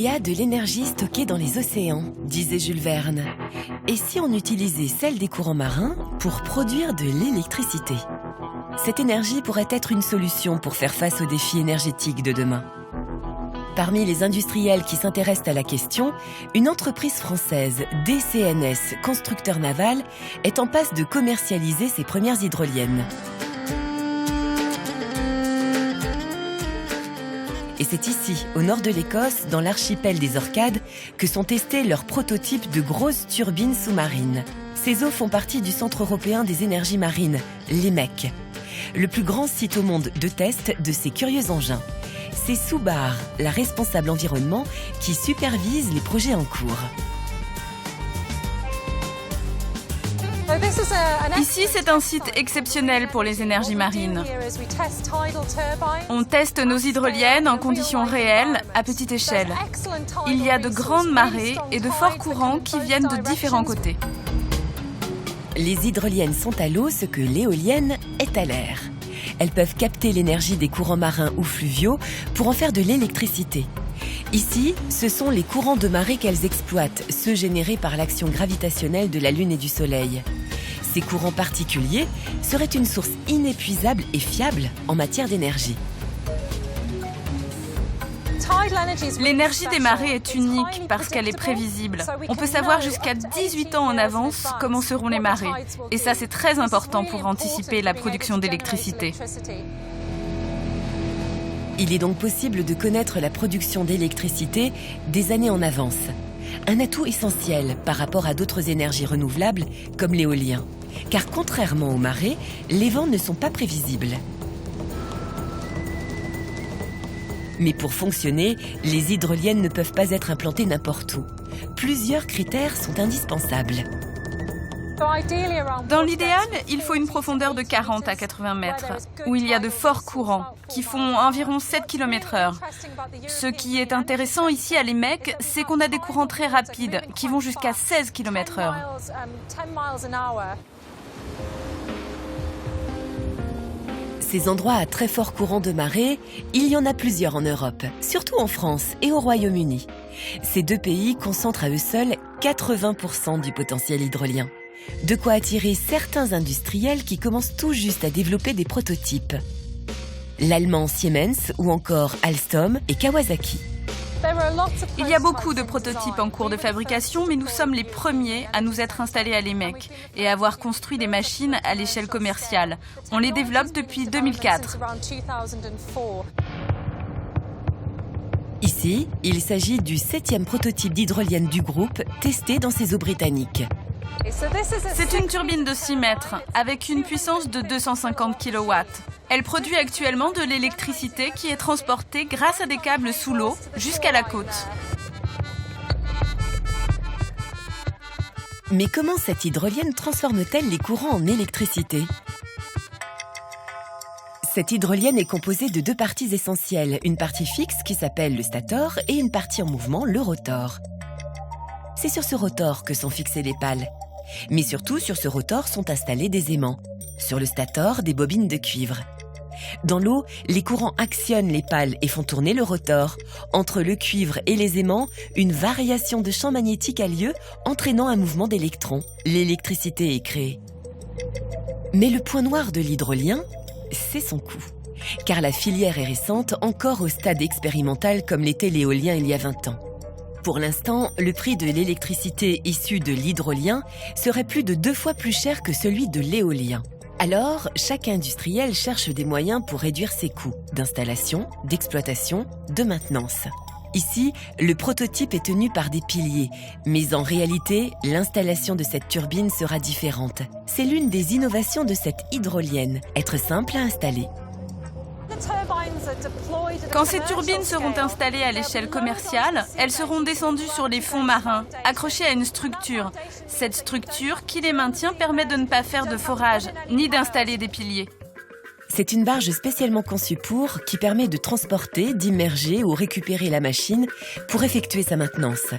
Il y a de l'énergie stockée dans les océans, disait Jules Verne. Et si on utilisait celle des courants marins pour produire de l'électricité? Cette énergie pourrait être une solution pour faire face aux défis énergétiques de demain. Parmi les industriels qui s'intéressent à la question, une entreprise française, DCNS, constructeur naval, est en passe de commercialiser ses premières hydroliennes. Et c'est ici, au nord de l'Écosse, dans l'archipel des Orcades, que sont testés leurs prototypes de grosses turbines sous-marines. Ces eaux font partie du Centre européen des énergies marines, l'EMEC, le plus grand site au monde de test de ces curieux engins. C'est Soubar, la responsable environnement, qui supervise les projets en cours. Ici, c'est un site exceptionnel pour les énergies marines. On teste nos hydroliennes en conditions réelles, à petite échelle. Il y a de grandes marées et de forts courants qui viennent de différents côtés. Les hydroliennes sont à l'eau ce que l'éolienne est à l'air. Elles peuvent capter l'énergie des courants marins ou fluviaux pour en faire de l'électricité. Ici, ce sont les courants de marée qu'elles exploitent, ceux générés par l'action gravitationnelle de la Lune et du Soleil. Ces courants particuliers seraient une source inépuisable et fiable en matière d'énergie. L'énergie des marées est unique parce qu'elle est prévisible. On peut savoir jusqu'à 18 ans en avance comment seront les marées. Et ça, c'est très important pour anticiper la production d'électricité. Il est donc possible de connaître la production d'électricité des années en avance. Un atout essentiel par rapport à d'autres énergies renouvelables comme l'éolien. Car contrairement aux marées, les vents ne sont pas prévisibles. Mais pour fonctionner, les hydroliennes ne peuvent pas être implantées n'importe où. Plusieurs critères sont indispensables. Dans l'idéal, il faut une profondeur de 40 à 80 mètres, où il y a de forts courants, qui font environ 7 km/h. Ce qui est intéressant ici à l'EMEC, c'est qu'on a des courants très rapides, qui vont jusqu'à 16 km/h. Ces endroits à très fort courant de marée, il y en a plusieurs en Europe, surtout en France et au Royaume-Uni. Ces deux pays concentrent à eux seuls 80% du potentiel hydrolien. De quoi attirer certains industriels qui commencent tout juste à développer des prototypes. L'allemand Siemens ou encore Alstom et Kawasaki. Il y a beaucoup de prototypes en cours de fabrication, mais nous sommes les premiers à nous être installés à l'EMEC et à avoir construit des machines à l'échelle commerciale. On les développe depuis 2004. Ici, il s'agit du 7e prototype d'hydrolienne du groupe testé dans ces eaux britanniques. C'est une turbine de 6 mètres avec une puissance de 250 kW. Elle produit actuellement de l'électricité qui est transportée grâce à des câbles sous l'eau jusqu'à la côte. Mais comment cette hydrolienne transforme-t-elle les courants en électricité? Cette hydrolienne est composée de deux parties essentielles, une partie fixe qui s'appelle le stator et une partie en mouvement, le rotor. C'est sur ce rotor que sont fixées les pales. Mais surtout, sur ce rotor sont installés des aimants. Sur le stator, des bobines de cuivre. Dans l'eau, les courants actionnent les pales et font tourner le rotor. Entre le cuivre et les aimants, une variation de champ magnétique a lieu, entraînant un mouvement d'électrons. L'électricité est créée. Mais le point noir de l'hydrolien, c'est son coût. Car la filière est récente, encore au stade expérimental comme l'était l'éolien il y a 20 ans. Pour l'instant, le prix de l'électricité issue de l'hydrolien serait plus de 2 fois plus cher que celui de l'éolien. Alors, chaque industriel cherche des moyens pour réduire ses coûts d'installation, d'exploitation, de maintenance. Ici, le prototype est tenu par des piliers, mais en réalité, l'installation de cette turbine sera différente. C'est l'une des innovations de cette hydrolienne, être simple à installer. Quand ces turbines seront installées à l'échelle commerciale, elles seront descendues sur les fonds marins, accrochées à une structure. Cette structure qui les maintient permet de ne pas faire de forage, ni d'installer des piliers. C'est une barge spécialement conçue pour, qui permet de transporter, d'immerger ou récupérer la machine pour effectuer sa maintenance.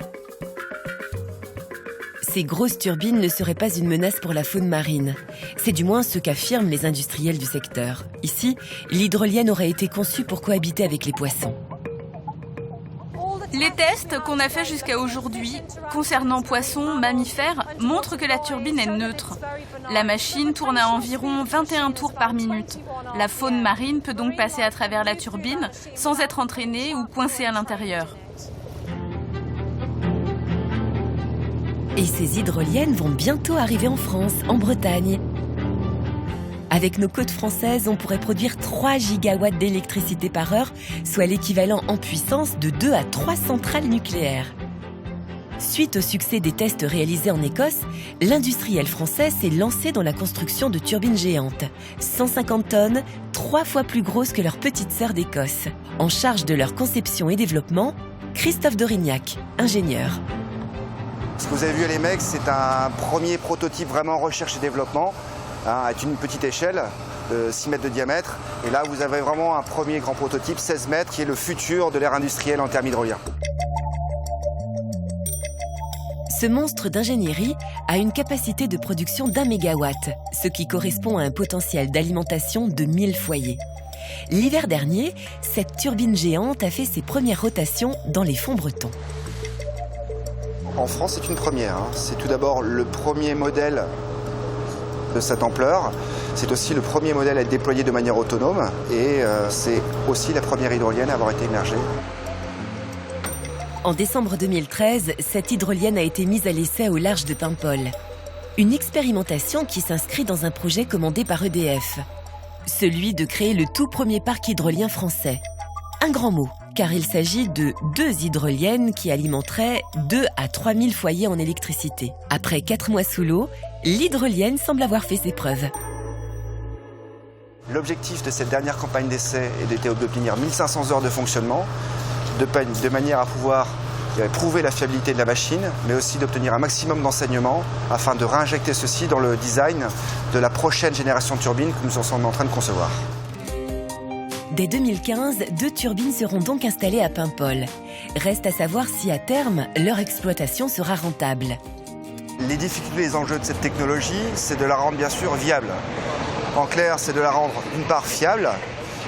Ces grosses turbines ne seraient pas une menace pour la faune marine. C'est du moins ce qu'affirment les industriels du secteur. Ici, l'hydrolienne aurait été conçue pour cohabiter avec les poissons. Les tests qu'on a faits jusqu'à aujourd'hui concernant poissons, mammifères, montrent que la turbine est neutre. La machine tourne à environ 21 tours par minute. La faune marine peut donc passer à travers la turbine sans être entraînée ou coincée à l'intérieur. Et ces hydroliennes vont bientôt arriver en France, en Bretagne. Avec nos côtes françaises, on pourrait produire 3 gigawatts d'électricité par heure, soit l'équivalent en puissance de 2 à 3 centrales nucléaires. Suite au succès des tests réalisés en Écosse, l'industriel français s'est lancé dans la construction de turbines géantes, 150 tonnes, 3 fois plus grosses que leurs petites sœurs d'Écosse. En charge de leur conception et développement, Christophe Dorignac, ingénieur. Ce que vous avez vu à l'EMEC, c'est un premier prototype vraiment recherche et développement, à une petite échelle de 6 mètres de diamètre. Et là, vous avez vraiment un premier grand prototype, 16 mètres, qui est le futur de l'ère industrielle en termes hydroliens. Ce monstre d'ingénierie a une capacité de production d'1 mégawatt, ce qui correspond à un potentiel d'alimentation de 1000 foyers. L'hiver dernier, cette turbine géante a fait ses premières rotations dans les fonds bretons. En France, c'est une première. C'est tout d'abord le premier modèle de cette ampleur. C'est aussi le premier modèle à être déployé de manière autonome et c'est aussi la première hydrolienne à avoir été émergée. En décembre 2013, cette hydrolienne a été mise à l'essai au large de Paimpol. Une expérimentation qui s'inscrit dans un projet commandé par EDF. Celui de créer le tout premier parc hydrolien français. Un grand mot, car il s'agit de 2 hydroliennes qui alimenteraient 2 à 3 000 foyers en électricité. Après 4 mois sous l'eau, l'hydrolienne semble avoir fait ses preuves. L'objectif de cette dernière campagne d'essai était d'obtenir 1500 heures de fonctionnement, de manière à pouvoir prouver la fiabilité de la machine, mais aussi d'obtenir un maximum d'enseignements afin de réinjecter ceci dans le design de la prochaine génération de turbines que nous sommes en train de concevoir. Dès 2015, 2 turbines seront donc installées à Paimpol. Reste à savoir si à terme, leur exploitation sera rentable. Les difficultés et les enjeux de cette technologie, c'est de la rendre bien sûr viable. En clair, c'est de la rendre d'une part fiable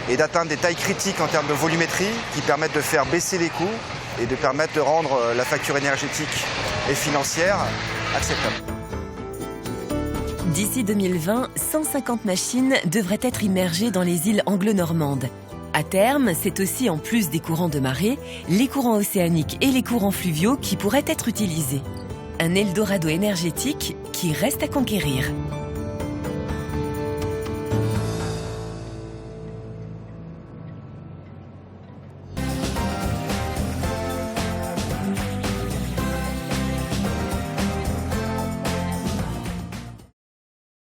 et d'atteindre des tailles critiques en termes de volumétrie qui permettent de faire baisser les coûts et de permettre de rendre la facture énergétique et financière acceptable. D'ici 2020, 150 machines devraient être immergées dans les îles anglo-normandes. À terme, c'est aussi, en plus des courants de marée, les courants océaniques et les courants fluviaux qui pourraient être utilisés. Un Eldorado énergétique qui reste à conquérir.